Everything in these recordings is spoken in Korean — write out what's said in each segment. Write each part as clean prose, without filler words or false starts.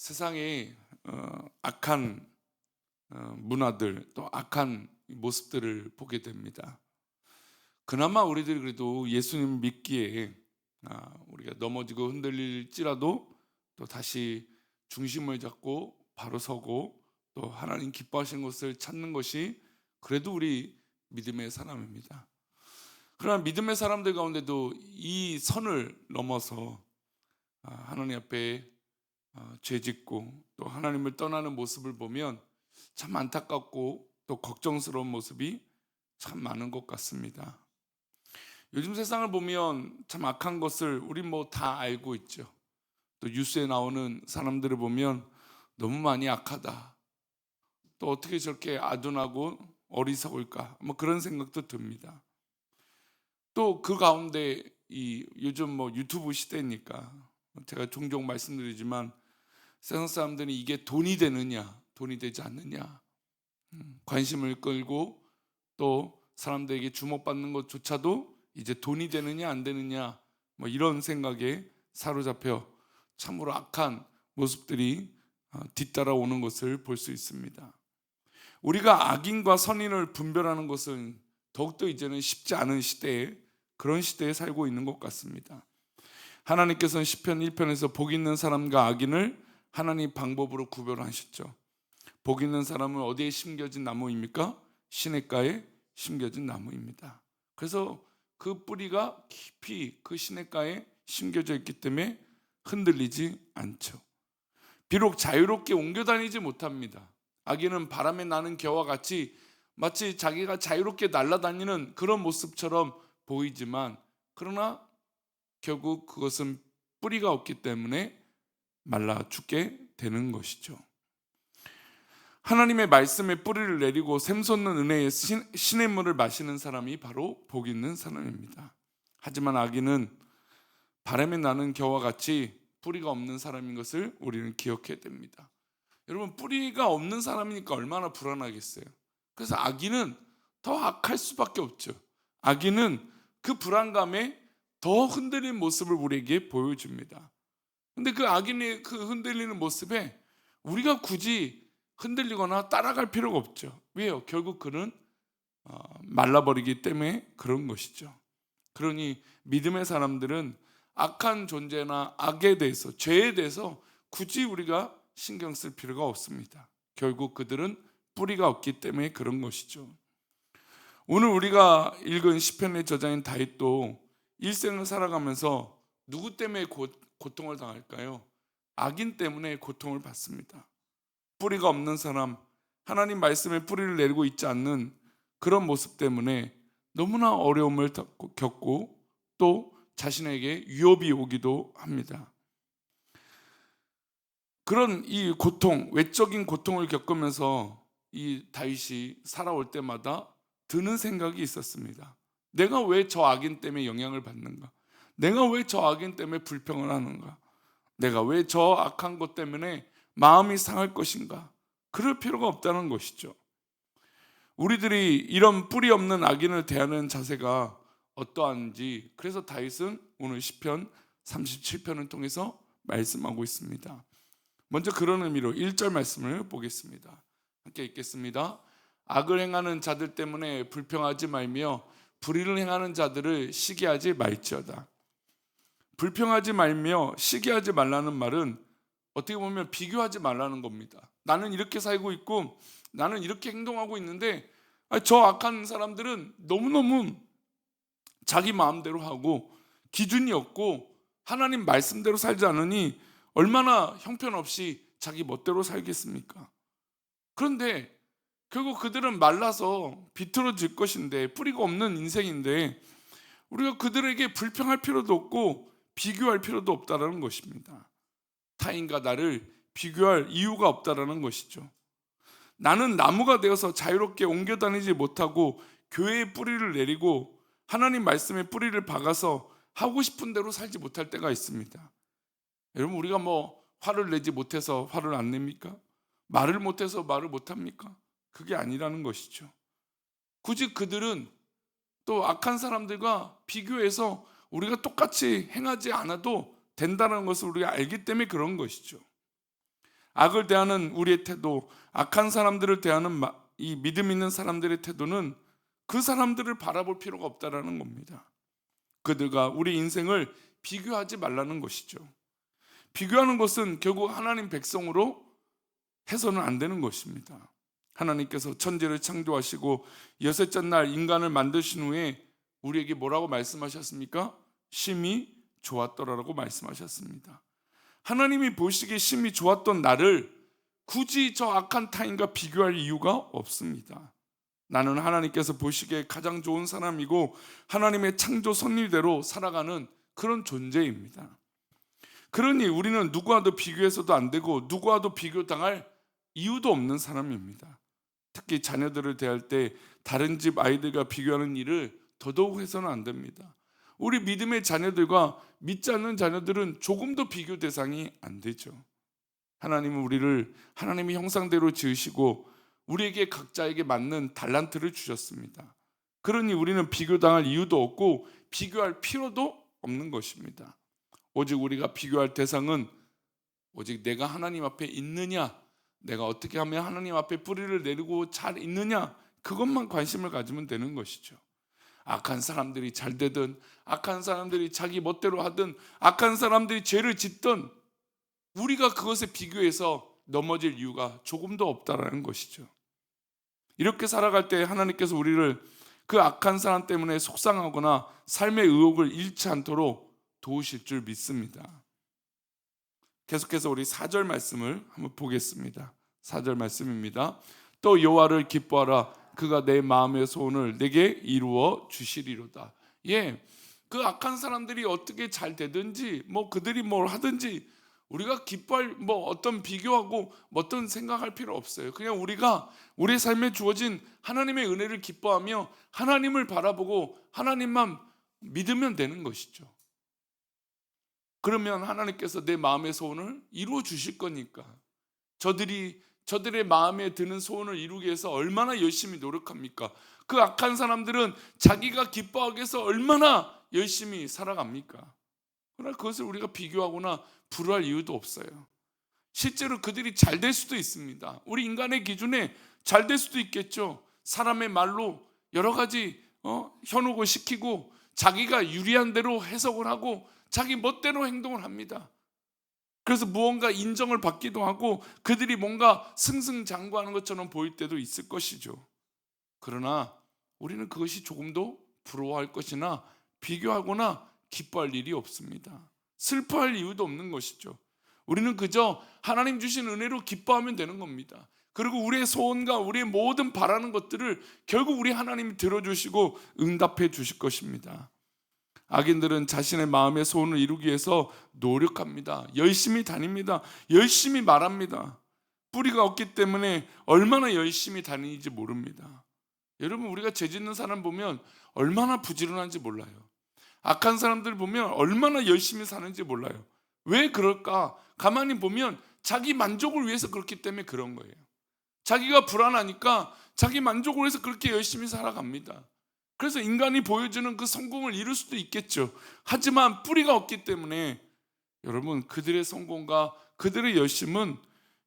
세상에 악한 문화들 또 악한 모습들을 보게 됩니다. 그나마 우리들이 그래도 예수님 믿기에 우리가 넘어지고 흔들릴지라도 또 다시 중심을 잡고 바로 서고 또 하나님 기뻐하시는 것을 찾는 것이 그래도 우리 믿음의 사람입니다. 그러나 믿음의 사람들 가운데도 이 선을 넘어서 하나님 앞에 죄짓고 또 하나님을 떠나는 모습을 보면 참 안타깝고 또 걱정스러운 모습이 참 많은 것 같습니다. 요즘 세상을 보면 참 악한 것을 우리 뭐 다 알고 있죠. 또 뉴스에 나오는 사람들을 보면 너무 많이 악하다. 또 어떻게 저렇게 아둔하고 어리석을까? 뭐 그런 생각도 듭니다. 또 그 가운데 이 요즘 뭐 유튜브 시대니까 제가 종종 말씀드리지만 세상 사람들은 이게 돈이 되느냐, 돈이 되지 않느냐, 관심을 끌고 또 사람들에게 주목받는 것조차도 이제 돈이 되느냐 안 되느냐 뭐 이런 생각에 사로잡혀 참으로 악한 모습들이 뒤따라오는 것을 볼 수 있습니다. 우리가 악인과 선인을 분별하는 것은 더욱더 이제는 쉽지 않은 시대에 그런 시대에 살고 있는 것 같습니다. 하나님께서는 시편 1편에서 복 있는 사람과 악인을 하나님 방법으로 구별하셨죠. 복 있는 사람은 어디에 심겨진 나무입니까? 시냇가에 심겨진 나무입니다. 그래서 그 뿌리가 깊이 그 시냇가에 심겨져 있기 때문에 흔들리지 않죠. 비록 자유롭게 옮겨 다니지 못합니다. 악인은 바람에 나는 겨와 같이 마치 자기가 자유롭게 날아다니는 그런 모습처럼 보이지만 그러나 결국 그것은 뿌리가 없기 때문에 말라 죽게 되는 것이죠. 하나님의 말씀에 뿌리를 내리고 샘솟는 은혜의 시냇물을 마시는 사람이 바로 복 있는 사람입니다. 하지만 악인은 바람에 나는 겨와 같이 뿌리가 없는 사람인 것을 우리는 기억해야 됩니다. 여러분, 뿌리가 없는 사람이니까 얼마나 불안하겠어요. 그래서 악인은 더 악할 수밖에 없죠. 악인은 그 불안감에 더 흔들린 모습을 우리에게 보여줍니다. 근데 그 악인의 그 흔들리는 모습에 우리가 굳이 흔들리거나 따라갈 필요가 없죠. 왜요? 결국 그는 말라버리기 때문에 그런 것이죠. 그러니 믿음의 사람들은 악한 존재나 악에 대해서, 죄에 대해서 굳이 우리가 신경 쓸 필요가 없습니다. 결국 그들은 뿌리가 없기 때문에 그런 것이죠. 오늘 우리가 읽은 시편의 저자인 다윗도 일생을 살아가면서 누구 때문에 고통을 당할까요? 악인 때문에 고통을 받습니다. 뿌리가 없는 사람, 하나님 말씀에 뿌리를 내리고 있지 않는 그런 모습 때문에 너무나 어려움을 겪고 또 자신에게 위협이 오기도 합니다. 그런 이 고통, 외적인 고통을 겪으면서 이 다윗이 살아올 때마다 드는 생각이 있었습니다. 내가 왜 저 악인 때문에 영향을 받는가? 내가 왜 저 악인 때문에 불평을 하는가? 내가 왜 저 악한 것 때문에 마음이 상할 것인가? 그럴 필요가 없다는 것이죠. 우리들이 이런 뿌리 없는 악인을 대하는 자세가 어떠한지 그래서 다윗은 오늘 시편 37편을 통해서 말씀하고 있습니다. 먼저 그런 의미로 1절 말씀을 보겠습니다. 함께 읽겠습니다. 악을 행하는 자들 때문에 불평하지 말며 불의를 행하는 자들을 시기하지 말지어다. 불평하지 말며 시기하지 말라는 말은 어떻게 보면 비교하지 말라는 겁니다. 나는 이렇게 살고 있고 나는 이렇게 행동하고 있는데 저 악한 사람들은 너무너무 자기 마음대로 하고 기준이 없고 하나님 말씀대로 살지 않으니 얼마나 형편없이 자기 멋대로 살겠습니까? 그런데 결국 그들은 말라서 비틀어질 것인데 뿌리가 없는 인생인데 우리가 그들에게 불평할 필요도 없고 비교할 필요도 없다는 것입니다. 타인과 나를 비교할 이유가 없다는 것이죠. 나는 나무가 되어서 자유롭게 옮겨 다니지 못하고 교회의 뿌리를 내리고 하나님 말씀에 뿌리를 박아서 하고 싶은 대로 살지 못할 때가 있습니다. 여러분, 우리가 뭐 화를 내지 못해서 화를 안 냅니까? 말을 못해서 말을 못합니까? 그게 아니라는 것이죠. 굳이 그들은 또 악한 사람들과 비교해서 우리가 똑같이 행하지 않아도 된다는 것을 우리가 알기 때문에 그런 것이죠. 악을 대하는 우리의 태도, 악한 사람들을 대하는 이 믿음 있는 사람들의 태도는 그 사람들을 바라볼 필요가 없다라는 겁니다. 그들과 우리 인생을 비교하지 말라는 것이죠. 비교하는 것은 결국 하나님 백성으로 해서는 안 되는 것입니다. 하나님께서 천지를 창조하시고 여섯째 날 인간을 만드신 후에 우리에게 뭐라고 말씀하셨습니까? 심히 좋았더라라고 말씀하셨습니다. 하나님이 보시기에 심히 좋았던 나를 굳이 저 악한 타인과 비교할 이유가 없습니다. 나는 하나님께서 보시기에 가장 좋은 사람이고 하나님의 창조 섭리대로 살아가는 그런 존재입니다. 그러니 우리는 누구와도 비교해서도 안 되고 누구와도 비교당할 이유도 없는 사람입니다. 특히 자녀들을 대할 때 다른 집 아이들과 비교하는 일을 더더욱 해서는 안 됩니다. 우리 믿음의 자녀들과 믿지 않는 자녀들은 조금도 비교 대상이 안 되죠. 하나님은 우리를 하나님의 형상대로 지으시고 우리에게 각자에게 맞는 달란트를 주셨습니다. 그러니 우리는 비교당할 이유도 없고 비교할 필요도 없는 것입니다. 오직 우리가 비교할 대상은 오직 내가 하나님 앞에 있느냐, 내가 어떻게 하면 하나님 앞에 뿌리를 내리고 잘 있느냐, 그것만 관심을 가지면 되는 것이죠. 악한 사람들이 잘 되든 악한 사람들이 자기 멋대로 하든 악한 사람들이 죄를 짓든 우리가 그것에 비교해서 넘어질 이유가 조금도 없다라는 것이죠. 이렇게 살아갈 때 하나님께서 우리를 그 악한 사람 때문에 속상하거나 삶의 의욕을 잃지 않도록 도우실 줄 믿습니다. 계속해서 우리 4절 말씀을 한번 보겠습니다. 4절 말씀입니다. 또 여호와를 기뻐하라. 그가 내 마음의 소원을 내게 이루어 주시리로다. 그 악한 사람들이 어떻게 잘 되든지 그들이 뭘 하든지 우리가 기뻐할 어떤 비교하고 어떤 생각할 필요 없어요. 그냥 우리가 우리 삶에 주어진 하나님의 은혜를 기뻐하며 하나님을 바라보고 하나님만 믿으면 되는 것이죠. 그러면 하나님께서 내 마음의 소원을 이루어 주실 거니까. 저들의 마음에 드는 소원을 이루기 위해서 얼마나 열심히 노력합니까? 그 악한 사람들은 자기가 기뻐하기 위해서 얼마나 열심히 살아갑니까? 그러나 그것을 우리가 비교하거나 불화할 이유도 없어요. 실제로 그들이 잘 될 수도 있습니다. 우리 인간의 기준에 잘 될 수도 있겠죠. 사람의 말로 여러 가지 현혹을 시키고 자기가 유리한 대로 해석을 하고 자기 멋대로 행동을 합니다. 그래서 무언가 인정을 받기도 하고 그들이 뭔가 승승장구하는 것처럼 보일 때도 있을 것이죠. 그러나 우리는 그것이 조금도 부러워할 것이나 비교하거나 기뻐할 일이 없습니다. 슬퍼할 이유도 없는 것이죠. 우리는 그저 하나님 주신 은혜로 기뻐하면 되는 겁니다. 그리고 우리의 소원과 우리의 모든 바라는 것들을 결국 우리 하나님이 들어주시고 응답해 주실 것입니다. 악인들은 자신의 마음의 소원을 이루기 위해서 노력합니다. 열심히 다닙니다. 열심히 말합니다. 뿌리가 없기 때문에 얼마나 열심히 다니는지 모릅니다. 여러분, 우리가 죄 짓는 사람 보면 얼마나 부지런한지 몰라요. 악한 사람들 보면 얼마나 열심히 사는지 몰라요. 왜 그럴까? 가만히 보면 자기 만족을 위해서 그렇기 때문에 그런 거예요. 자기가 불안하니까 자기 만족을 위해서 그렇게 열심히 살아갑니다. 그래서 인간이 보여주는 그 성공을 이룰 수도 있겠죠. 하지만 뿌리가 없기 때문에 여러분, 그들의 성공과 그들의 열심은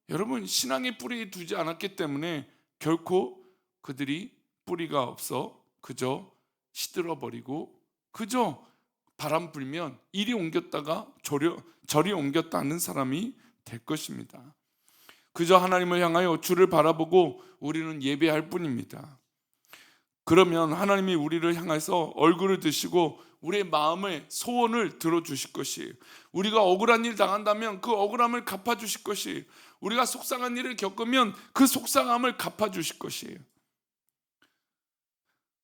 여러분 신앙의 뿌리 두지 않았기 때문에 결코 그들이 뿌리가 없어 그저 시들어버리고 그저 바람 불면 이리 옮겼다가 저리 옮겼다 하는 사람이 될 것입니다. 그저 하나님을 향하여 주를 바라보고 우리는 예배할 뿐입니다. 그러면 하나님이 우리를 향해서 얼굴을 드시고 우리의 마음의 소원을 들어주실 것이에요. 우리가 억울한 일 당한다면 그 억울함을 갚아주실 것이에요. 우리가 속상한 일을 겪으면 그 속상함을 갚아주실 것이에요.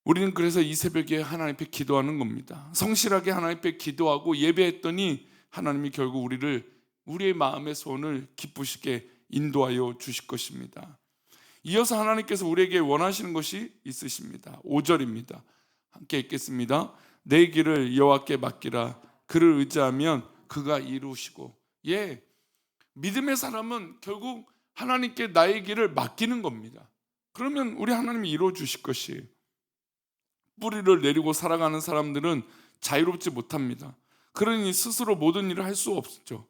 우리는 그래서 이 새벽에 하나님 앞에 기도하는 겁니다. 성실하게 하나님 앞에 기도하고 예배했더니 하나님이 결국 우리의 마음의 소원을 기쁘시게 인도하여 주실 것입니다. 이어서 하나님께서 우리에게 원하시는 것이 있으십니다. 5절입니다. 함께 읽겠습니다. 내 길을 여호와께 맡기라. 그를 의지하면 그가 이루시고. 믿음의 사람은 결국 하나님께 나의 길을 맡기는 겁니다. 그러면 우리 하나님이 이루어 주실 것이에요. 뿌리를 내리고 살아가는 사람들은 자유롭지 못합니다. 그러니 스스로 모든 일을 할 수 없죠.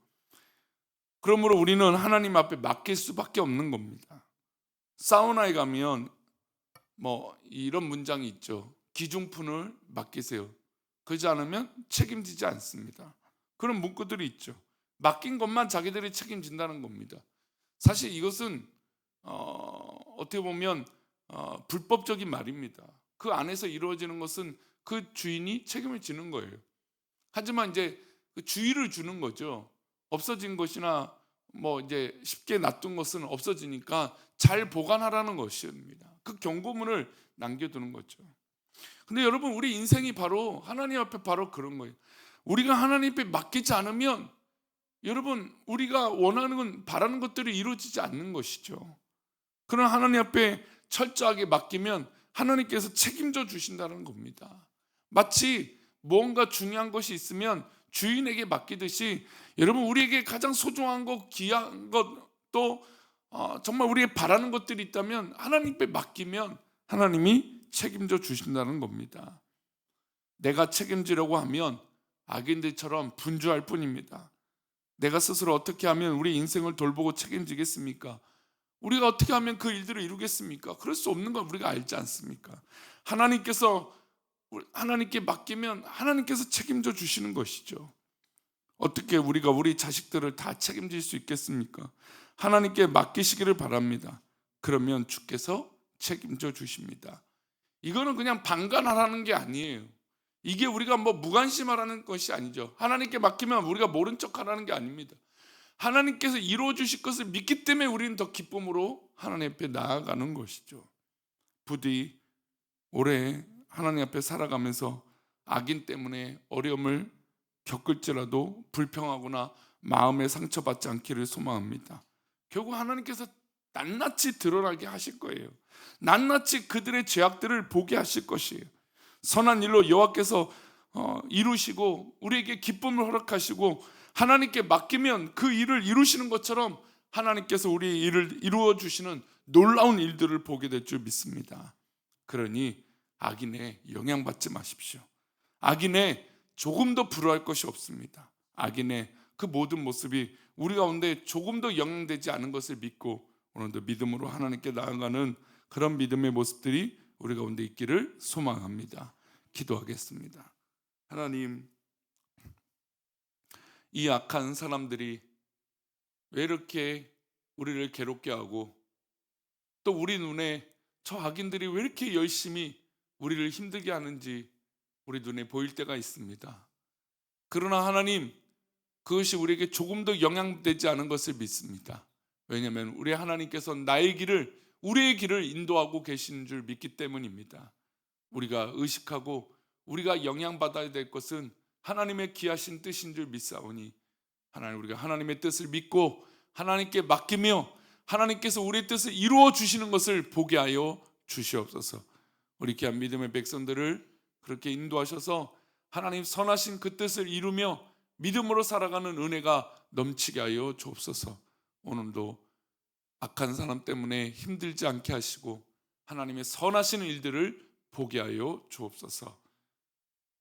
그러므로 우리는 하나님 앞에 맡길 수밖에 없는 겁니다. 사우나에 가면 뭐 이런 문장이 있죠. 기중푼을 맡기세요. 그러지 않으면 책임지지 않습니다. 그런 문구들이 있죠. 맡긴 것만 자기들이 책임진다는 겁니다. 사실 이것은 어떻게 보면 불법적인 말입니다. 그 안에서 이루어지는 것은 그 주인이 책임을 지는 거예요. 하지만 이제 그 주의를 주는 거죠. 없어진 것이나 뭐 이제 쉽게 놔둔 것은 없어지니까 잘 보관하라는 것입니다. 그 경고문을 남겨두는 거죠. 근데 여러분, 우리 인생이 바로 하나님 앞에 바로 그런 거예요. 우리가 하나님 앞에 맡기지 않으면 여러분, 우리가 원하는 건 바라는 것들이 이루어지지 않는 것이죠. 그러나 하나님 앞에 철저하게 맡기면 하나님께서 책임져 주신다는 겁니다. 마치 무언가 중요한 것이 있으면 주인에게 맡기듯이 여러분, 우리에게 가장 소중한 것, 귀한 것, 또 정말 우리의 바라는 것들이 있다면 하나님께 맡기면 하나님이 책임져 주신다는 겁니다. 내가 책임지려고 하면 악인들처럼 분주할 뿐입니다. 내가 스스로 어떻게 하면 우리 인생을 돌보고 책임지겠습니까? 우리가 어떻게 하면 그 일들을 이루겠습니까? 그럴 수 없는 걸 우리가 알지 않습니까? 하나님께 맡기면 하나님께서 책임져 주시는 것이죠. 어떻게 우리가 우리 자식들을 다 책임질 수 있겠습니까? 하나님께 맡기시기를 바랍니다. 그러면 주께서 책임져 주십니다. 이거는 그냥 방관하라는 게 아니에요. 이게 우리가 뭐 무관심하라는 것이 아니죠. 하나님께 맡기면 우리가 모른 척하라는 게 아닙니다. 하나님께서 이루어 주실 것을 믿기 때문에 우리는 더 기쁨으로 하나님 앞에 나아가는 것이죠. 부디 올해 하나님 앞에 살아가면서 악인 때문에 어려움을 겪을지라도 불평하거나 마음에 상처받지 않기를 소망합니다. 결국 하나님께서 낱낱이 드러나게 하실 거예요. 낱낱이 그들의 죄악들을 보게 하실 것이에요. 선한 일로 여호와께서 이루시고 우리에게 기쁨을 허락하시고 하나님께 맡기면 그 일을 이루시는 것처럼 하나님께서 우리 일을 이루어 주시는 놀라운 일들을 보게 될 줄 믿습니다. 그러니 악인에 영향받지 마십시오. 악인에 조금도 불효할 것이 없습니다. 악인의 그 모든 모습이 우리 가운데 조금도 영향되지 않은 것을 믿고 오늘도 믿음으로 하나님께 나아가는 그런 믿음의 모습들이 우리 가운데 있기를 소망합니다. 기도하겠습니다. 하나님, 이 악한 사람들이 왜 이렇게 우리를 괴롭게 하고 또 우리 눈에 저 악인들이 왜 이렇게 열심히 우리를 힘들게 하는지 우리 눈에 보일 때가 있습니다. 그러나 하나님, 그것이 우리에게 조금도 영향되지 않은 것을 믿습니다. 왜냐하면 우리 하나님께서 우리의 길을 인도하고 계시는 줄 믿기 때문입니다. 우리가 의식하고 우리가 영향받아야 될 것은 하나님의 귀하신 뜻인 줄 믿사오니 하나님, 우리가 하나님의 뜻을 믿고 하나님께 맡기며 하나님께서 우리의 뜻을 이루어 주시는 것을 보게 하여 주시옵소서. 우리 귀한 믿음의 백성들을 그렇게 인도하셔서 하나님 선하신 그 뜻을 이루며 믿음으로 살아가는 은혜가 넘치게 하여 주옵소서. 오늘도 악한 사람 때문에 힘들지 않게 하시고 하나님의 선하신 일들을 보게 하여 주옵소서.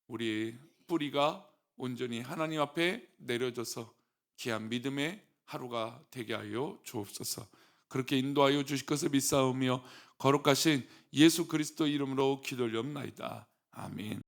우리의 뿌리가 온전히 하나님 앞에 내려져서 귀한 믿음의 하루가 되게 하여 주옵소서. 그렇게 인도하여 주실 것을 믿사오며 거룩하신 예수 그리스도 이름으로 기도하옵나이다. 아멘.